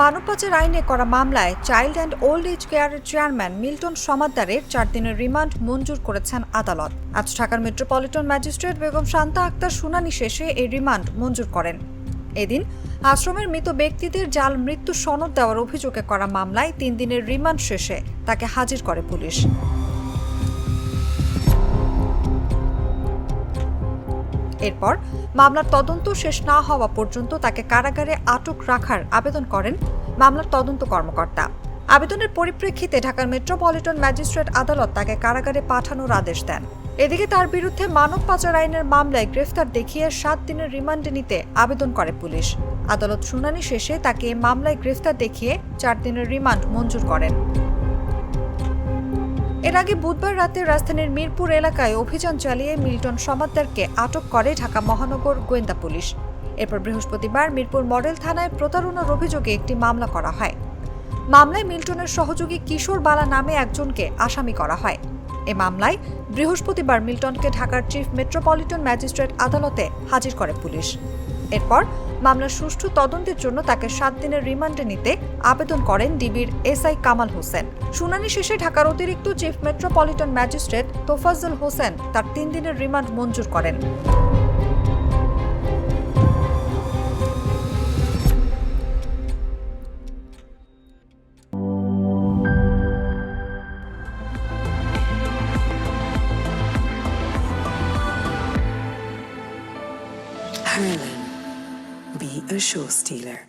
মানব পাচার আইনে করা মামলায় চাইল্ড অ্যান্ড ওল্ড এজ কেয়ারের চেয়ারম্যান মিল্টন সমাদ্দারের 4 দিনের রিমান্ড মঞ্জুর করেছেন আদালত। আজ ঢাকার মেট্রোপলিটন ম্যাজিস্ট্রেট বেগম শান্তা আক্তার শুনানি শেষে এই রিমান্ড মঞ্জুর করেন। এদিন আশ্রমের মৃত ব্যক্তিদের জাল মৃত্যু সনদ দেওয়ার অভিযোগে করা মামলায় 3 দিনের রিমান্ড শেষে তাকে হাজির করে পুলিশ। এরপর মামলার তদন্ত শেষ না হওয়া পর্যন্ত তাকে কারাগারে আটক রাখার আবেদন করেন মামলার তদন্ত কর্মকর্তা। আবেদনের পরিপ্রেক্ষিতে ঢাকার মেট্রোপলিটন ম্যাজিস্ট্রেট আদালত তাকে কারাগারে পাঠানোর আদেশ দেন। এদিকে তার বিরুদ্ধে মানব পাচার আইনের মামলায় গ্রেফতার দেখিয়ে 7 দিনের রিমান্ডে নিতে আবেদন করে পুলিশ। আদালত শুনানি শেষে তাকে মামলায় গ্রেফতার দেখিয়ে 4 দিনের রিমান্ড মঞ্জুর করেন। এর আগে বুধবার রাতে রাজধানীর মিরপুর এলাকায় অভিযান চালিয়ে মিল্টন সমাদ্দারকে আটক করে ঢাকা মহানগর গোয়েন্দা পুলিশ। এরপর বৃহস্পতিবার মিরপুর মডেল থানায় প্রতারণার অভিযোগে একটি মামলা করা হয়। মামলায় মিল্টনের সহযোগী কিশোর বালা নামে একজনকে আসামি করা হয়। এ মামলায় বৃহস্পতিবার মিল্টনকে ঢাকার চিফ মেট্রোপলিটন ম্যাজিস্ট্রেট আদালতে হাজির করে পুলিশ। এরপর মামলার সুষ্ঠু তদন্তের জন্য তাকে 7 দিনের রিমান্ডে নিতে আবেদন করেন ডিবির এসআই কামাল হোসেন। শুনানি শেষে ঢাকার অতিরিক্ত chief metropolitan magistrate Tofazzal Hossain তার 3 দিনের রিমান্ড মঞ্জুর করেন। Harlan, be a show stealer.